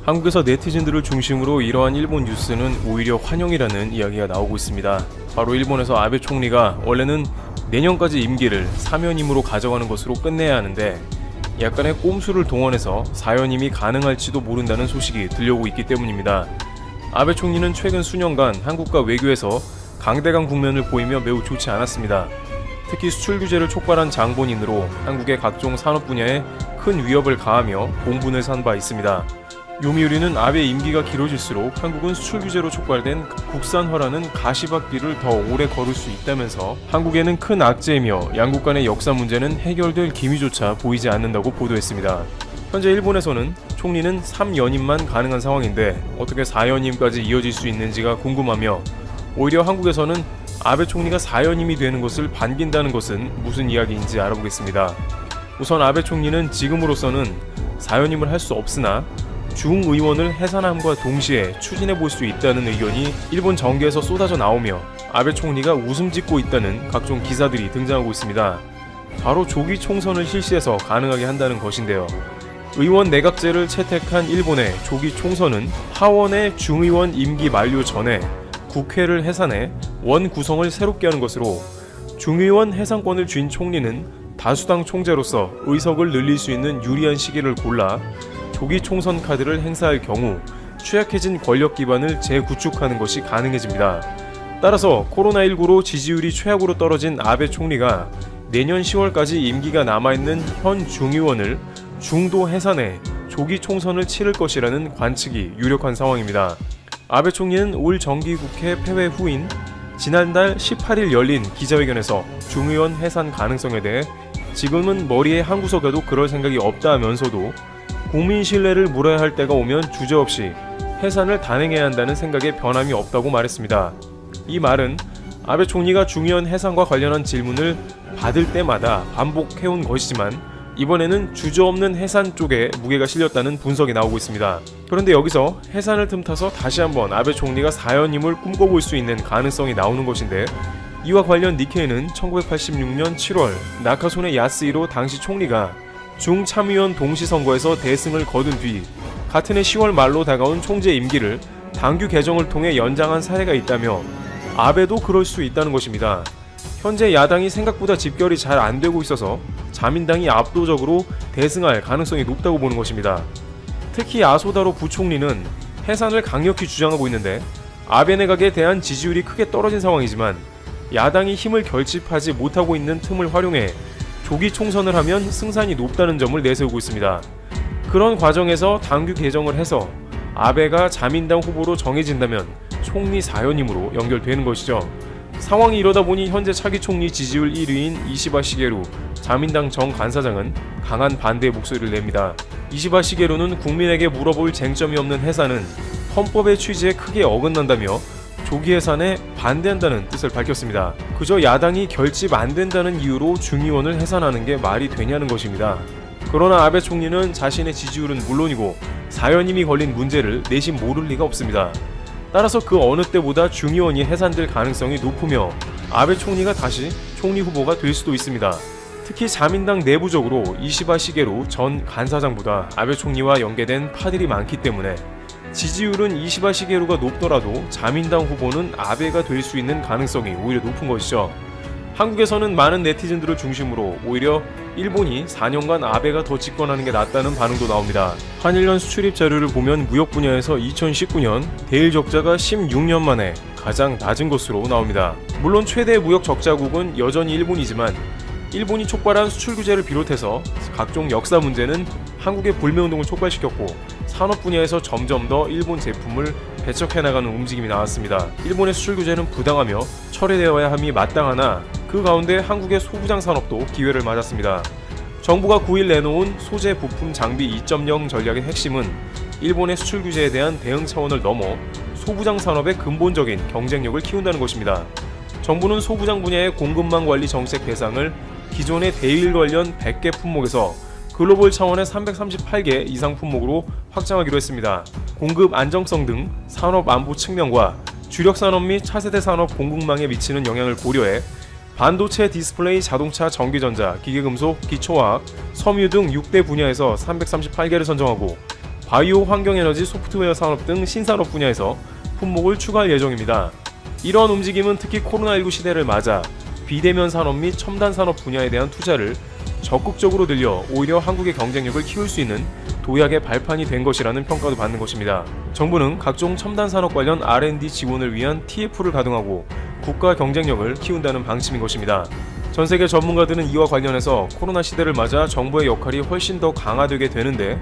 한국에서 네티즌들을 중심으로 이러한 일본 뉴스는 오히려 환영이라는 이야기가 나오고 있습니다. 바로 일본에서 아베 총리가 원래는 내년까지 임기를 사면임으로 가져가는 것으로 끝내야 하는데 약간의 꼼수를 동원해서 사연임이 가능할지도 모른다는 소식이 들려오고 있기 때문입니다. 아베 총리는 최근 수년간 한국과 외교에서 강대강 국면을 보이며 매우 좋지 않았습니다. 특히 수출 규제를 촉발한 장본인으로 한국의 각종 산업 분야에 큰 위협을 가하며 공분을 산 바 있습니다. 요미우리는 아베 임기가 길어질수록 한국은 수출 규제로 촉발된 국산화라는 가시밭길을 더 오래 걸을 수 있다면서 한국에는 큰 악재이며 양국 간의 역사 문제는 해결될 기미조차 보이지 않는다고 보도했습니다. 현재 일본에서는 총리는 3연임만 가능한 상황인데 어떻게 4연임까지 이어질 수 있는지가 궁금하며 오히려 한국에서는 아베 총리가 4연임이 되는 것을 반긴다는 것은 무슨 이야기인지 알아보겠습니다. 우선 아베 총리는 지금으로서는 4연임을 할 수 없으나 중의원을 해산함과 동시에 추진해볼 수 있다는 의견이 일본 정계에서 쏟아져 나오며 아베 총리가 웃음 짓고 있다는 각종 기사들이 등장하고 있습니다. 바로 조기 총선을 실시해서 가능하게 한다는 것인데요. 의원 내각제를 채택한 일본의 조기 총선은 하원의 중의원 임기 만료 전에 국회를 해산해 원 구성을 새롭게 하는 것으로 중의원 해산권을 쥔 총리는 다수당 총재로서 의석을 늘릴 수 있는 유리한 시기를 골라 조기 총선 카드를 행사할 경우 취약해진 권력 기반을 재구축하는 것이 가능해집니다. 따라서 코로나19로 지지율이 최악으로 떨어진 아베 총리가 내년 10월까지 임기가 남아있는 현 중의원을 중도 해산해 조기 총선을 치를 것이라는 관측이 유력한 상황입니다. 아베 총리는 올 정기국회 폐회 후인 지난달 18일 열린 기자회견에서 중의원 해산 가능성에 대해 지금은 머리에 한 구석에도 그럴 생각이 없다면서도 국민 신뢰를 물어야 할 때가 오면 주저없이 해산을 단행해야 한다는 생각에 변함이 없다고 말했습니다. 이 말은 아베 총리가 중의원 해산과 관련한 질문을 받을 때마다 반복해온 것이지만 이번에는 주저없는 해산 쪽에 무게가 실렸다는 분석이 나오고 있습니다. 그런데 여기서 해산을 틈타서 다시 한번 아베 총리가 4연임을 꿈꿔볼 수 있는 가능성이 나오는 것인데 이와 관련 니케이는 1986년 7월 나카소네 야스히로 당시 총리가 중참의원 동시선거에서 대승을 거둔 뒤 같은 해 10월 말로 다가온 총재 임기를 당규 개정을 통해 연장한 사례가 있다며 아베도 그럴 수 있다는 것입니다. 현재 야당이 생각보다 집결이 잘 안되고 있어서 자민당이 압도적으로 대승할 가능성이 높다고 보는 것입니다. 특히 아소다로 부총리는 해산을 강력히 주장하고 있는데 아베 내각에 대한 지지율이 크게 떨어진 상황이지만 야당이 힘을 결집하지 못하고 있는 틈을 활용해 조기 총선을 하면 승산이 높다는 점을 내세우고 있습니다. 그런 과정에서 당규 개정을 해서 아베가 자민당 후보로 정해진다면 총리 4연임으로 연결되는 것이죠. 상황이 이러다 보니 현재 차기 총리 지지율 1위인 이시바 시게루 자민당 정 간사장은 강한 반대의 목소리를 냅니다. 이시바 시게루는 국민에게 물어볼 쟁점이 없는 해산은 헌법의 취지에 크게 어긋난다며 조기 해산에 반대한다는 뜻을 밝혔습니다. 그저 야당이 결집 안 된다는 이유로 중의원을 해산하는 게 말이 되냐는 것입니다. 그러나 아베 총리는 자신의 지지율은 물론이고 4연임이 걸린 문제를 내심 모를 리가 없습니다. 따라서 그 어느 때보다 중의원이 해산될 가능성이 높으며 아베 총리가 다시 총리 후보가 될 수도 있습니다. 특히 자민당 내부적으로 이시바 시게루 전 간사장보다 아베 총리와 연계된 파들이 많기 때문에 지지율은 이시바 시게루가 높더라도 자민당 후보는 아베가 될 수 있는 가능성이 오히려 높은 것이죠. 한국에서는 많은 네티즌들을 중심으로 오히려 일본이 4년간 아베가 더 집권하는 게 낫다는 반응도 나옵니다. 한일년 수출입 자료를 보면 무역 분야에서 2019년 대일 적자가 16년 만에 가장 낮은 것으로 나옵니다. 물론 최대 무역 적자국은 여전히 일본이지만 일본이 촉발한 수출 규제를 비롯해서 각종 역사 문제는 한국의 불매운동을 촉발시켰고 산업 분야에서 점점 더 일본 제품을 배척해나가는 움직임이 나왔습니다. 일본의 수출 규제는 부당하며 철회되어야 함이 마땅하나 그 가운데 한국의 소부장 산업도 기회를 맞았습니다. 정부가 9일 내놓은 소재 부품 장비 2.0 전략의 핵심은 일본의 수출 규제에 대한 대응 차원을 넘어 소부장 산업의 근본적인 경쟁력을 키운다는 것입니다. 정부는 소부장 분야의 공급망 관리 정책 대상을 기존의 대일 관련 100개 품목에서 글로벌 차원의 338개 이상 품목으로 확장하기로 했습니다. 공급 안정성 등 산업 안보 측면과 주력 산업 및 차세대 산업 공급망에 미치는 영향을 고려해 반도체, 디스플레이, 자동차, 전기전자, 기계금속, 기초화학, 섬유 등 6대 분야에서 338개를 선정하고 바이오 환경에너지 소프트웨어 산업 등 신산업 분야에서 품목을 추가할 예정입니다. 이러한 움직임은 특히 코로나19 시대를 맞아 비대면 산업 및 첨단 산업 분야에 대한 투자를 적극적으로 늘려 오히려 한국의 경쟁력을 키울 수 있는 도약의 발판이 된 것이라는 평가도 받는 것입니다. 정부는 각종 첨단 산업 관련 R&D 지원을 위한 TF를 가동하고 국가 경쟁력을 키운다는 방침인 것입니다. 전 세계 전문가들은 이와 관련해서 코로나 시대를 맞아 정부의 역할이 훨씬 더 강화되게 되는데,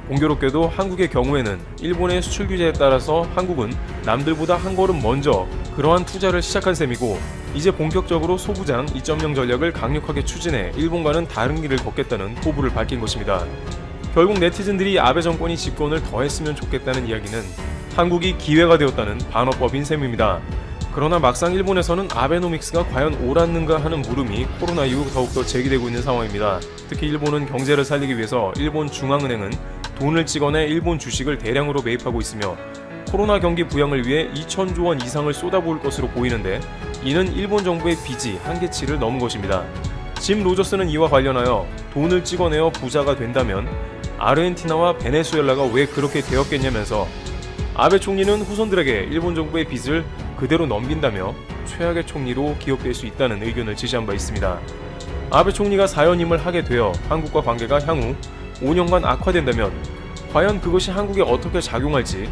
공교롭게도 한국의 경우에는 일본의 수출 규제에 따라서 한국은 남들보다 한 걸음 먼저 그러한 투자를 시작한 셈이고, 이제 본격적으로 소부장 2.0 전략을 강력하게 추진해 일본과는 다른 길을 걷겠다는 포부를 밝힌 것입니다. 결국 네티즌들이 아베 정권이 집권을 더 했으면 좋겠다는 이야기는 한국이 기회가 되었다는 반어법인 셈입니다. 그러나 막상 일본에서는 아베노믹스가 과연 옳았는가 하는 물음이 코로나 이후 더욱더 제기되고 있는 상황입니다. 특히 일본은 경제를 살리기 위해서 일본 중앙은행은 돈을 찍어내 일본 주식을 대량으로 매입하고 있으며 코로나 경기 부양을 위해 2,000조 원 이상을 쏟아부을 것으로 보이는데, 이는 일본 정부의 빚이 한계치를 넘은 것입니다. 짐 로저스는 이와 관련하여 돈을 찍어내어 부자가 된다면 아르헨티나와 베네수엘라가 왜 그렇게 되었겠냐면서, 아베 총리는 후손들에게 일본 정부의 빚을 그대로 넘긴다며 최악의 총리로 기억될 수 있다는 의견을 제시한 바 있습니다. 아베 총리가 사연임을 하게 되어 한국과 관계가 향후 5년간 악화된다면 과연 그것이 한국에 어떻게 작용할지.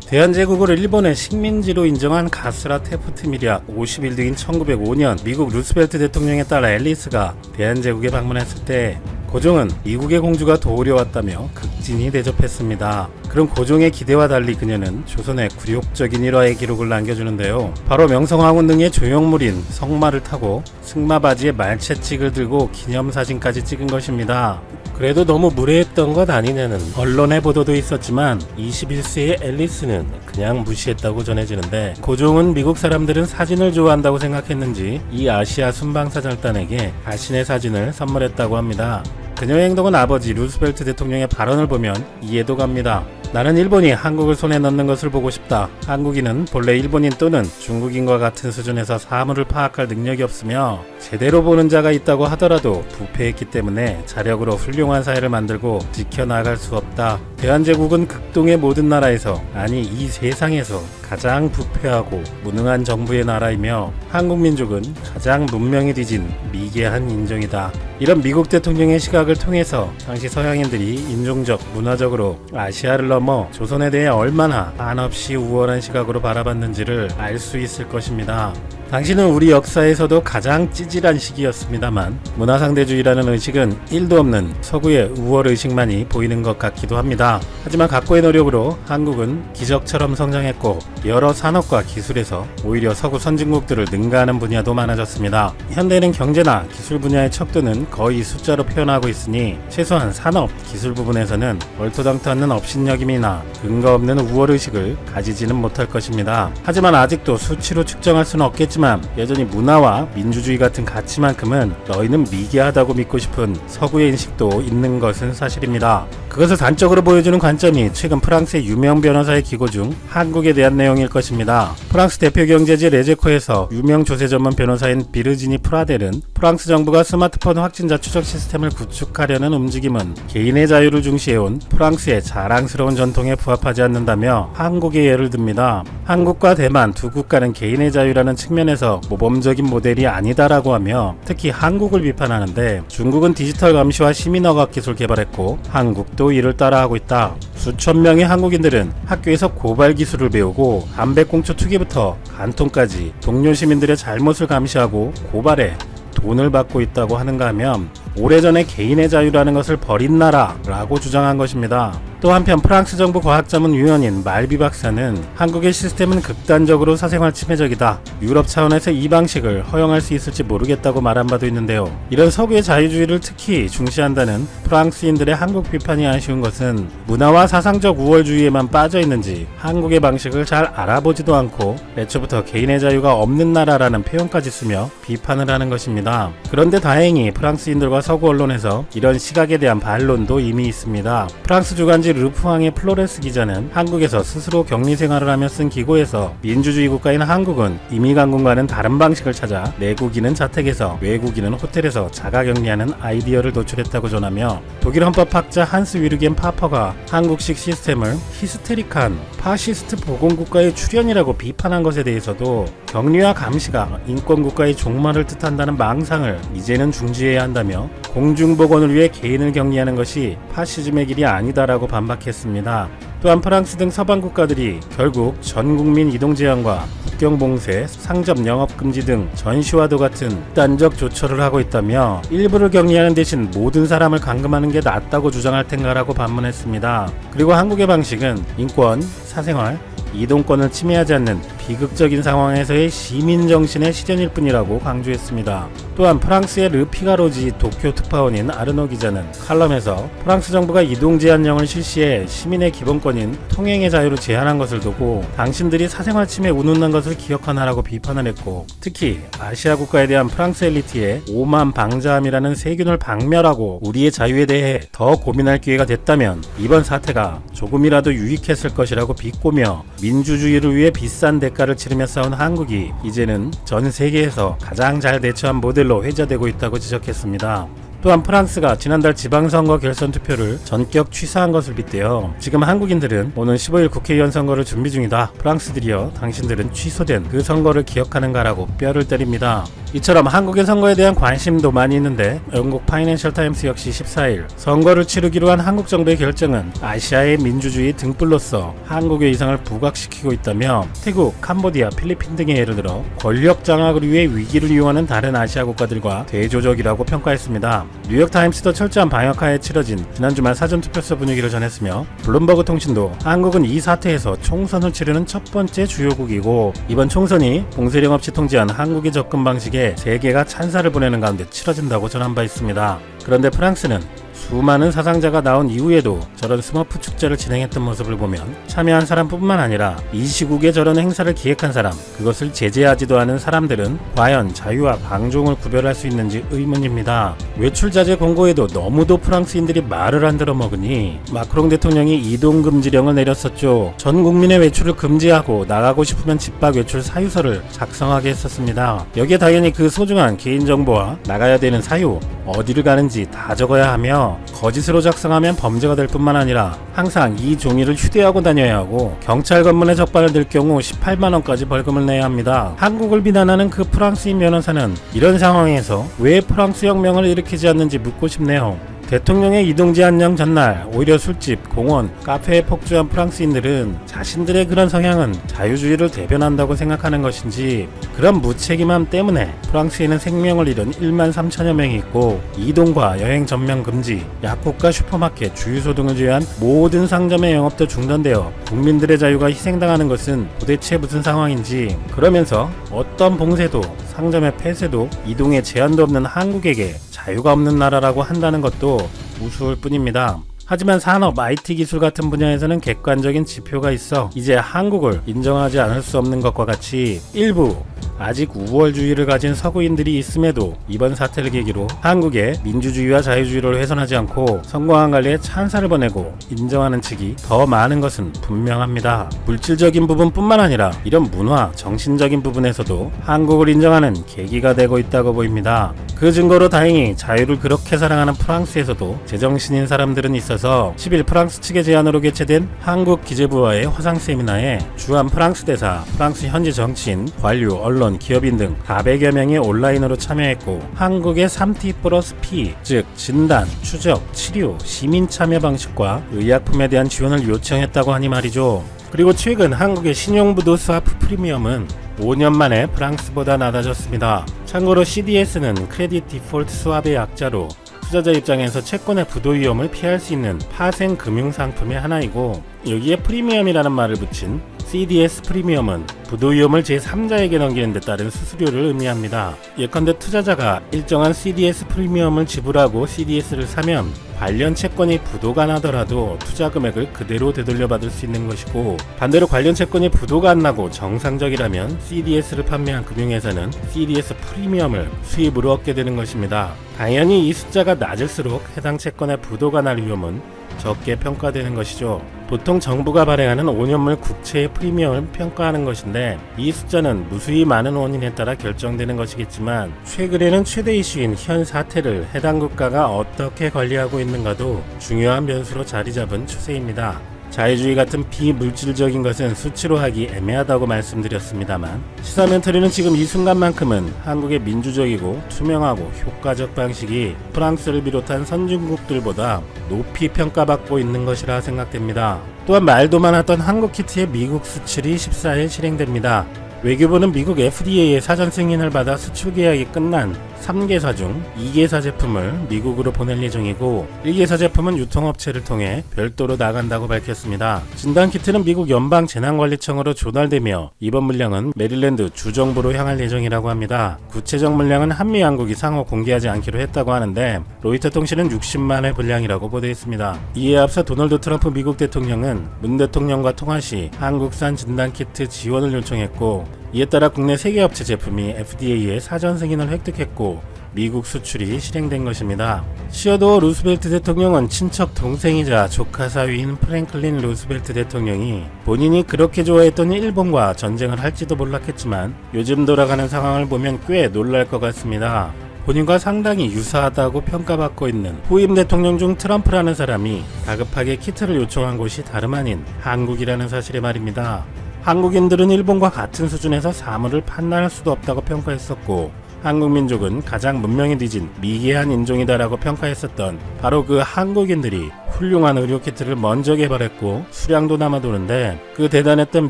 대한제국을 일본의 식민지로 인정한 가스라 테프트 밀약 51등인 1905년 미국 루스벨트 대통령에 따라 앨리스가 대한제국에 방문했을 때 고종은 미국의 공주가 도우려왔다며 극진히 대접했습니다. 그런 고종의 기대와 달리 그녀는 조선의 굴욕적인 일화의 기록을 남겨주는데요. 바로 명성황후 등의 조형물인 성마를 타고 승마바지에 말채찍을 들고 기념사진까지 찍은 것입니다. 그래도 너무 무례했던 것 아니냐는 언론의 보도도 있었지만 21세의 앨리스는 그냥 무시했다고 전해지는데, 고종은 미국 사람들은 사진을 좋아한다고 생각했는지 이 아시아 순방사절단에게 자신의 사진을 선물했다고 합니다. 그녀의 행동은 아버지 루스벨트 대통령의 발언을 보면 이해도 갑니다. 나는 일본이 한국을 손에 넣는 것을 보고 싶다. 한국인은 본래 일본인 또는 중국인과 같은 수준에서 사물을 파악할 능력이 없으며 제대로 보는 자가 있다고 하더라도 부패했기 때문에 자력으로 훌륭한 사회를 만들고 지켜나갈 수 없다. 대한제국은 극동의 모든 나라에서, 아니 이 세상에서 가장 부패하고 무능한 정부의 나라이며 한국 민족은 가장 문명이 뒤진 미개한 인종이다. 이런 미국 대통령의 시각을 통해서 당시 서양인들이 인종적, 문화적으로 아시아를 넘어 조선에 대해 얼마나 한없이 우월한 시각으로 바라봤는지를 알 수 있을 것입니다. 당시는 우리 역사에서도 가장 찌질한 시기였습니다만 문화상대주의라는 의식은 1도 없는 서구의 우월의식만이 보이는 것 같기도 합니다. 하지만 각고의 노력으로 한국은 기적처럼 성장했고 여러 산업과 기술에서 오히려 서구 선진국들을 능가하는 분야도 많아졌습니다. 현대는 경제나 기술 분야의 척도는 거의 숫자로 표현하고 있으니 최소한 산업, 기술 부분에서는 얼토당토 않는 업신여김이나 근거 없는 우월의식을 가지지는 못할 것입니다. 하지만 아직도 수치로 측정할 수는 없겠지만 여전히 문화와 민주주의 같은 가치만큼은 너희는 미개하다고 믿고 싶은 서구의 인식도 있는 것은 사실입니다. 그것을 단적으로 보여주는 관점이 최근 프랑스의 유명 변호사의 기고 중 한국에 대한 내용일 것입니다. 프랑스 대표 경제지 레제코에서 유명 조세 전문 변호사인 비르지니 프라델은 프랑스 정부가 스마트폰 확진자 추적 시스템을 구축하려는 움직임은 개인의 자유를 중시해온 프랑스의 자랑스러운 전통에 부합하지 않는다며 한국의 예를 듭니다. 한국과 대만 두 국가는 개인의 자유라는 측면에서 모범적인 모델이 아니다라고 하며 특히 한국을 비판하는데, 중국은 디지털 감시와 시민어학 기술 개발했고 한국도 이를 따라하고 있다. 수천 명의 한국인들은 학교에서 고발 기술을 배우고 담배꽁초 투기부터 간통까지 동료 시민들의 잘못을 감시하고 고발해 돈을 받고 있다고 하는가 하면 오래전에 개인의 자유라는 것을 버린 나라라고 주장한 것입니다. 또 한편 프랑스 정부 과학자문위원인 말비 박사는 한국의 시스템은 극단적으로 사생활 침해적이다. 유럽 차원에서 이 방식을 허용할 수 있을지 모르겠다고 말한 바도 있는데요. 이런 서구의 자유주의를 특히 중시한다는 프랑스인들의 한국 비판이 아쉬운 것은 문화와 사상적 우월주의에만 빠져 있는지 한국의 방식을 잘 알아보지도 않고 애초부터 개인의 자유가 없는 나라라는 표현까지 쓰며 비판을 하는 것입니다. 그런데 다행히 프랑스인들과 서구 언론에서 이런 시각에 대한 반론도 이미 있습니다. 프랑스 주간지 조지 르프왕의 플로레스 기자는 한국에서 스스로 격리 생활을 하며 쓴 기고에서 민주주의 국가인 한국은 임의강군과는 다른 방식을 찾아 내국인은 자택에서 외국인은 호텔에서 자가격리하는 아이디어를 도출했다고 전하며 독일 헌법학자 한스 위르겐 파퍼가 한국식 시스템을 히스테릭한 파시스트 보건국가의 출현이라고 비판한 것에 대해서도 격리와 감시가 인권국가의 종말을 뜻한다는 망상을 이제는 중지해야 한다며 공중보건을 위해 개인을 격리하는 것이 파시즘의 길이 아니다라고 반박했습니다. 또한 프랑스 등 서방 국가들이 결국 전국민 이동 제한과 국경 봉쇄, 상점 영업 금지 등 전시와도 같은 극단적 조처를 하고 있다며 일부를 격리하는 대신 모든 사람을 감금하는 게 낫다고 주장할 텐가라고 반문했습니다. 그리고 한국의 방식은 인권, 사생활, 이동권을 침해하지 않는 비극적인 상황에서의 시민정신의 실현일 뿐이라고 강조했습니다. 또한 프랑스의 르피가로지 도쿄 특파원인 아르노 기자는 칼럼에서 프랑스 정부가 이동 제한령을 실시해 시민의 기본권인 통행의 자유를 제한한 것을 두고 당신들이 사생활 침해 운운한 것을 기억하나라고 비판을 했고, 특히 아시아 국가에 대한 프랑스 엘리트의 오만 방자함이라는 세균을 박멸하고 우리의 자유에 대해 더 고민할 기회가 됐다면 이번 사태가 조금이라도 유익했을 것이라고 비꼬며 민주주의를 위해 비싼 대가를 치르며 싸운 한국이 이제는 전 세계에서 가장 잘 대처한 모델로 회자되고 있다고 지적했습니다. 또한 프랑스가 지난달 지방선거 결선 투표를 전격 취소한 것을 빗대어 지금 한국인들은 오는 15일 국회의원 선거를 준비 중이다. 프랑스들이여 당신들은 취소된 그 선거를 기억하는가라고 뼈를 때립니다. 이처럼 한국의 선거에 대한 관심도 많이 있는데 영국 파이낸셜 타임스 역시 14일 선거를 치르기로 한 한국 정부의 결정은 아시아의 민주주의 등불로서 한국의 위상을 부각시키고 있다며 태국, 캄보디아, 필리핀 등의 예를 들어 권력 장악을 위해 위기를 이용하는 다른 아시아 국가들과 대조적이라고 평가했습니다. 뉴욕타임스도 철저한 방역하에 치러진 지난 주말 사전투표소 분위기를 전했으며 블룸버그 통신도 한국은 이 사태에서 총선을 치르는 첫 번째 주요국이고 이번 총선이 봉쇄령 없이 통제한 한국의 접근 방식에 세계가 찬사를 보내는 가운데 치러진다고 전한 바 있습니다. 그런데 프랑스는 수많은 사상자가 나온 이후에도 저런 스머프 축제를 진행했던 모습을 보면 참여한 사람뿐만 아니라 이 시국에 저런 행사를 기획한 사람, 그것을 제재하지도 않은 사람들은 과연 자유와 방종을 구별할 수 있는지 의문입니다. 외출 자제 공고에도 너무도 프랑스인들이 말을 안 들어먹으니 마크롱 대통령이 이동금지령을 내렸었죠. 전 국민의 외출을 금지하고 나가고 싶으면 집 밖 외출 사유서를 작성하게 했었습니다. 여기에 당연히 그 소중한 개인정보와 나가야 되는 사유, 어디를 가는지 다 적어야 하며 거짓으로 작성하면 범죄가 될 뿐만 아니라 항상 이 종이를 휴대하고 다녀야 하고 경찰 검문에 적발을 될 경우 18만원까지 벌금을 내야 합니다. 한국을 비난하는 그 프랑스인 변호사는 이런 상황에서 왜 프랑스 혁명을 일으키지 않는지 묻고 싶네요. 대통령의 이동제한령 전날 오히려 술집, 공원, 카페에 폭주한 프랑스인들은 자신들의 그런 성향은 자유주의를 대변한다고 생각하는 것인지 그런 무책임함 때문에 프랑스에는 생명을 잃은 1만 3천여 명이 있고 이동과 여행 전면 금지, 약국과 슈퍼마켓, 주유소 등을 제외한 모든 상점의 영업도 중단되어 국민들의 자유가 희생당하는 것은 도대체 무슨 상황인지, 그러면서 어떤 봉쇄도 상점의 폐쇄도 이동에 제한도 없는 한국에게 자유가 없는 나라라고 한다는 것도 우스울 뿐입니다. 하지만 산업, IT 기술 같은 분야에서는 객관적인 지표가 있어 이제 한국을 인정하지 않을 수 없는 것과 같이 일부 아직 우월주의를 가진 서구인들이 있음에도 이번 사태를 계기로 한국의 민주주의와 자유주의를 훼손하지 않고 성공한 관리에 찬사를 보내고 인정하는 측이 더 많은 것은 분명합니다. 물질적인 부분뿐만 아니라 이런 문화, 정신적인 부분에서도 한국을 인정하는 계기가 되고 있다고 보입니다. 그 증거로 다행히 자유를 그렇게 사랑하는 프랑스에서도 제정신인 사람들은 있어서 10일 프랑스 측의 제안으로 개최된 한국 기재부와의 화상 세미나에 주한 프랑스 대사, 프랑스 현지 정치인, 관료, 언론, 기업인 등 400여 명이 온라인으로 참여했고 한국의 3T+P, 즉 진단, 추적, 치료, 시민 참여 방식과 의약품에 대한 지원을 요청했다고 하니 말이죠. 그리고 최근 한국의 신용부도 스와프 프리미엄은 5년 만에 프랑스보다 낮아졌습니다. 참고로 CDS는 크레딧 디폴트 스왑의 약자로 투자자 입장에서 채권의 부도 위험을 피할 수 있는 파생 금융 상품의 하나이고, 여기에 프리미엄이라는 말을 붙인 CDS 프리미엄은 부도 위험을 제3자에게 넘기는 데 따른 수수료를 의미합니다. 예컨대 투자자가 일정한 CDS 프리미엄을 지불하고 CDS를 사면 관련 채권이 부도가 나더라도 투자 금액을 그대로 되돌려받을 수 있는 것이고, 반대로 관련 채권이 부도가 안 나고 정상적이라면 CDS를 판매한 금융회사는 CDS 프리미엄을 수입으로 얻게 되는 것입니다. 당연히 이 숫자가 낮을수록 해당 채권의 부도가 날 위험은 적게 평가되는 것이죠. 보통 정부가 발행하는 5년물 국채의 프리미엄을 평가하는 것인데 이 숫자는 무수히 많은 원인에 따라 결정되는 것이겠지만 최근에는 최대 이슈인 현 사태를 해당 국가가 어떻게 관리하고 있는가도 중요한 변수로 자리 잡은 추세입니다. 자유주의 같은 비물질적인 것은 수치로 하기 애매하다고 말씀드렸습니다만 시사멘터리는 지금 이 순간만큼은 한국의 민주적이고 투명하고 효과적 방식이 프랑스를 비롯한 선진국들보다 높이 평가받고 있는 것이라 생각됩니다. 또한 말도 많았던 한국 키트의 미국 수출이 14일 실행됩니다. 외교부는 미국 FDA의 사전 승인을 받아 수출 계약이 끝난 3개사 중 2개사 제품을 미국으로 보낼 예정이고 1개사 제품은 유통업체를 통해 별도로 나간다고 밝혔습니다. 진단키트는 미국 연방재난관리청으로 조달되며 이번 물량은 메릴랜드 주정부로 향할 예정이라고 합니다. 구체적 물량은 한미 양국이 상호 공개하지 않기로 했다고 하는데 로이터 통신은 60만 회 분량이라고 보도했습니다. 이에 앞서 도널드 트럼프 미국 대통령은 문 대통령과 통화 시 한국산 진단키트 지원을 요청했고 이에 따라 국내 3개 업체 제품이 FDA의 사전 승인을 획득했고 미국 수출이 실행된 것입니다. 시어도어 루스벨트 대통령은 친척 동생이자 조카 사위인 프랭클린 루스벨트 대통령이 본인이 그렇게 좋아했던 일본과 전쟁을 할지도 몰랐겠지만 요즘 돌아가는 상황을 보면 꽤 놀랄 것 같습니다. 본인과 상당히 유사하다고 평가받고 있는 후임 대통령 중 트럼프라는 사람이 다급하게 키트를 요청한 곳이 다름 아닌 한국이라는 사실에 말입니다. 한국인들은 일본과 같은 수준에서 사물을 판단할 수도 없다고 평가했었고 한국 민족은 가장 문명이 뒤진 미개한 인종이다라고 평가했었던 바로 그 한국인들이 훌륭한 의료키트를 먼저 개발했고 수량도 남아도는데 그 대단했던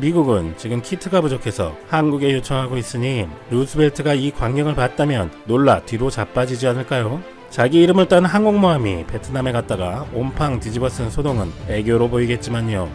미국은 지금 키트가 부족해서 한국에 요청하고 있으니 루스벨트가 이 광경을 봤다면 놀라 뒤로 자빠지지 않을까요? 자기 이름을 딴 항공모함이 베트남에 갔다가 온팡 뒤집어 쓴 소동은 애교로 보이겠지만요.